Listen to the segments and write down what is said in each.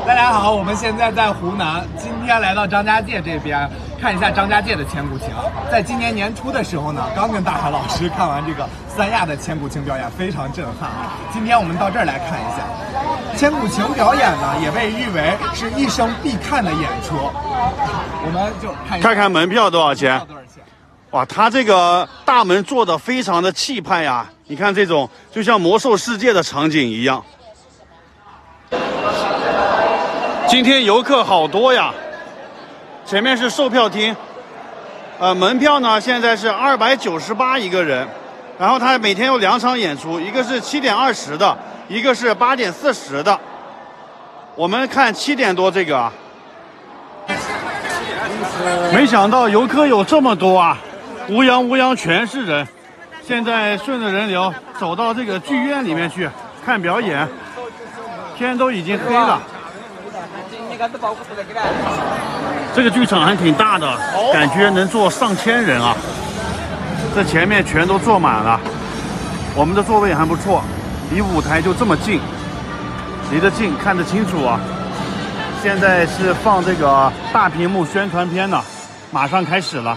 大家好，我们现在在湖南，今天来到张家界这边看一下张家界的千古情。在今年年初的时候呢，刚跟大海老师看完这个三亚的千古情表演，非常震撼啊。今天我们到这儿来看一下千古情表演呢，也被誉为是一生必看的演出。我们就看看门票多少钱？哇，他这个大门做的非常的气派呀！你看这种就像魔兽世界的场景一样。今天游客好多呀，前面是售票厅，门票呢现在是298一个人，然后他每天有2场演出，一个是7点20的，一个是8点40的。我们看7点多这个啊，没想到游客有这么多啊，乌泱全是人。现在顺着人流走到这个剧院里面去看表演，天都已经黑了。这个剧场还挺大的，感觉能坐上千人啊！这前面全都坐满了，我们的座位还不错，离舞台就这么近，离得近看得清楚啊！现在是放这个大屏幕宣传片呢，马上开始了。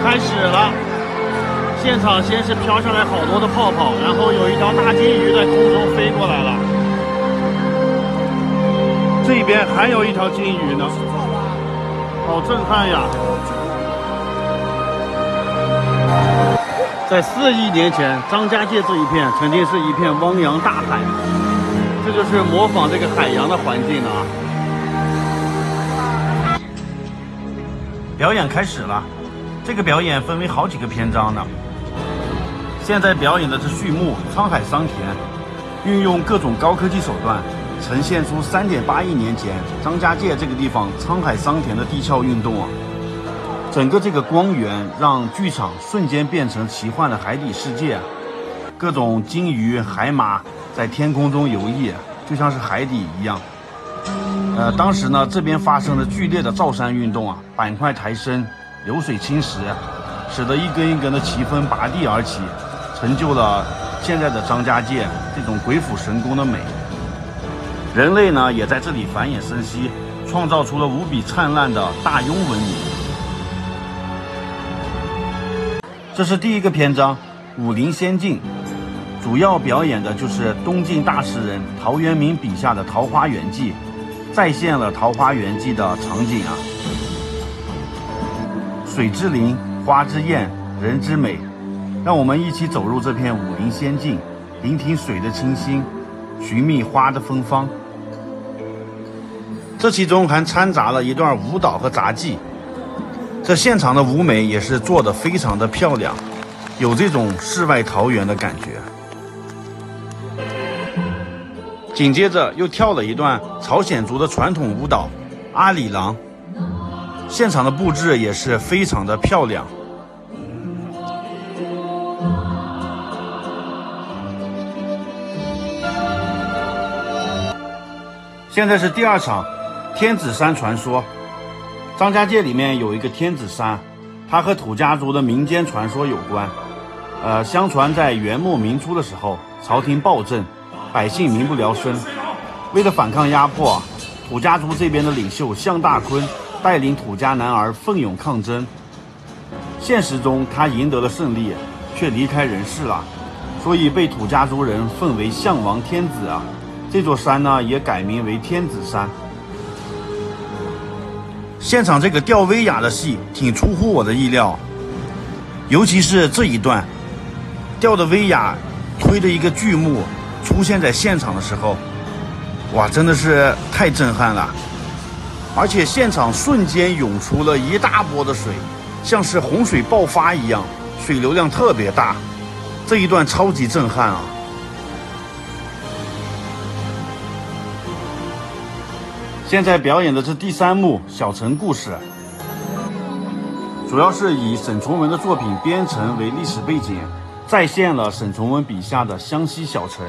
开始了，现场先是飘下来好多的泡泡，然后有一条大金鱼在空中飞过来了。这边还有一条金鱼呢，好震撼呀！在4亿年前，张家界这一片曾经是一片汪洋大海，这就是模仿这个海洋的环境啊。表演开始了。这个表演分为好几个篇章呢。现在表演的是序幕《沧海桑田》，运用各种高科技手段，呈现出3.8亿年前张家界这个地方沧海桑田的地壳运动啊。整个这个光源让剧场瞬间变成奇幻的海底世界，各种鲸鱼、海马在天空中游弋，就像是海底一样。当时呢，这边发生了剧烈的造山运动啊，板块抬升。流水侵蚀，使得一根一根的奇峰拔地而起，成就了现在的张家界这种鬼斧神工的美。人类呢，也在这里繁衍生息，创造出了无比灿烂的大庸文明。这是第一个篇章《武林仙境》，主要表演的就是东晋大诗人陶渊明笔下的《桃花源记》，再现了《桃花源记》的场景啊。水之灵，花之艳，人之美，让我们一起走入这片武林仙境，聆听水的清新，寻觅花的芬芳。这其中还掺杂了一段舞蹈和杂技，这现场的舞美也是做得非常的漂亮，有这种世外桃源的感觉。紧接着又跳了一段朝鲜族的传统舞蹈阿里郎。现场的布置也是非常的漂亮。现在是第2场，天子山传说。张家界里面有一个天子山，它和土家族的民间传说有关。相传在元末明初的时候，朝廷暴政，百姓民不聊生。为了反抗压迫，土家族这边的领袖向大坤带领土家男儿奋勇抗争，现实中他赢得了胜利，却离开人世了，所以被土家族人奉为项王天子啊。这座山呢也改名为天子山。现场这个吊威亚的戏挺出乎我的意料，尤其是这一段，吊的威亚推着一个巨木出现在现场的时候，哇，真的是太震撼了。而且现场瞬间涌出了一大波的水，像是洪水爆发一样，水流量特别大，这一段超级震撼啊！现在表演的是第3幕小城故事，主要是以沈从文的作品《边城》为历史背景，再现了沈从文笔下的湘西小城，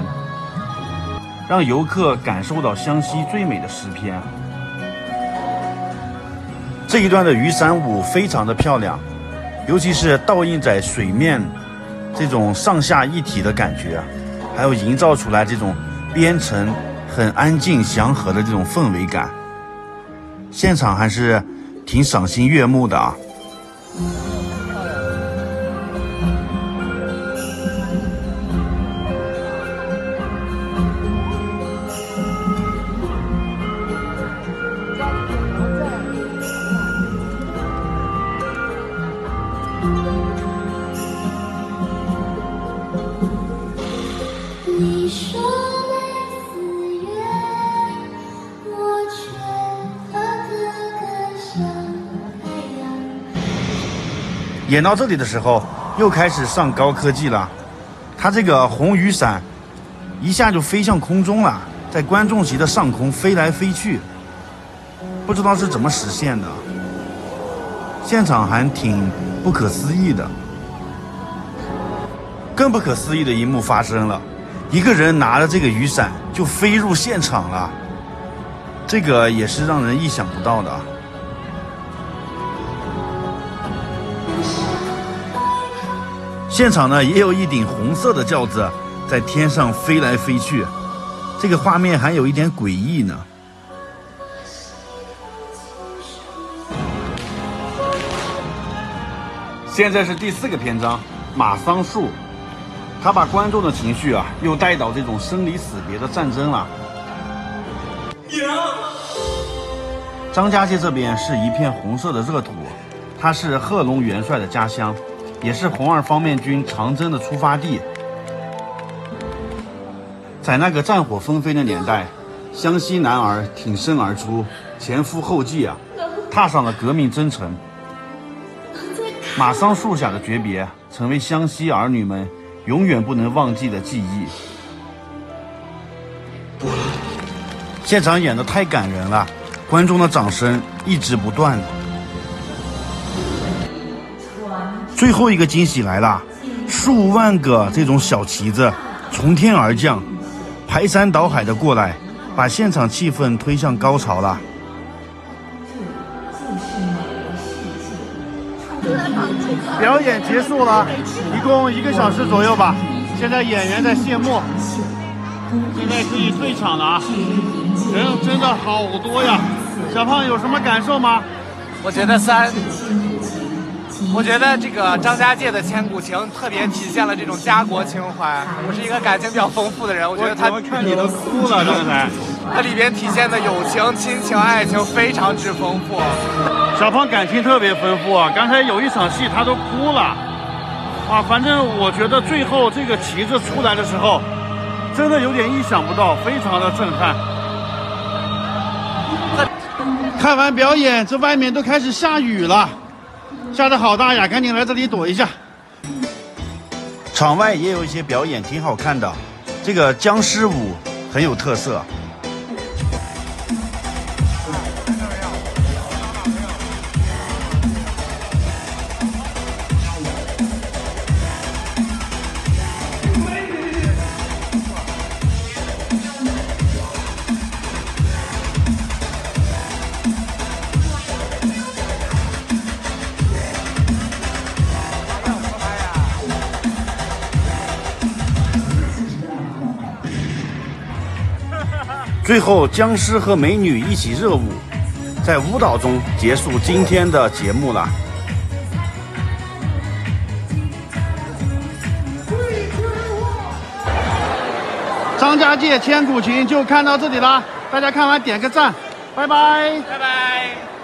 让游客感受到湘西最美的诗篇。这一段的鱼伞舞非常的漂亮，尤其是倒映在水面这种上下一体的感觉，还有营造出来这种边城很安静祥和的这种氛围感，现场还是挺赏心悦目的啊。你说没四月，我却发个像太阳。演到这里的时候，又开始上高科技了。它这个红雨伞一下就飞向空中了，在观众席的上空飞来飞去，不知道是怎么实现的。现场还挺不可思议的。更不可思议的一幕发生了。一个人拿着这个雨伞就飞入现场了，这个也是让人意想不到的。现场呢也有一顶红色的轿子在天上飞来飞去，这个画面还有一点诡异呢。现在是第4个篇章，马桑树。他把观众的情绪又带到这种生离死别的战争了。张家界这边是一片红色的热土，它是贺龙元帅的家乡，也是红二方面军长征的出发地。在那个战火纷飞的年代，湘西男儿挺身而出，前赴后继踏上了革命征程。马桑树下的诀别，成为湘西儿女们永远不能忘记的记忆。现场演得太感人了，观众的掌声一直不断的。最后一个惊喜来了，数万个这种小旗子从天而降，排山倒海的过来，把现场气氛推向高潮了。表演结束了，一共1个小时左右吧。现在演员在谢幕，现在可以退场了啊！人真的好多呀。小胖有什么感受吗？我觉得这个张家界的千古情特别体现了这种家国情怀。我是一个感情比较丰富的人，我觉得他看你都哭了，刚才。它里边体现的友情、亲情、爱情非常之丰富。小胖感情特别丰富啊！刚才有一场戏他都哭了，反正我觉得最后这个旗子出来的时候，真的有点意想不到，非常的震撼。看完表演，这外面都开始下雨了，下得好大呀！赶紧来这里躲一下。场外也有一些表演挺好看的，这个僵尸舞很有特色。最后，僵尸和美女一起热舞，在舞蹈中结束今天的节目了。张家界千古情就看到这里啦，大家看完点个赞，拜拜，拜拜。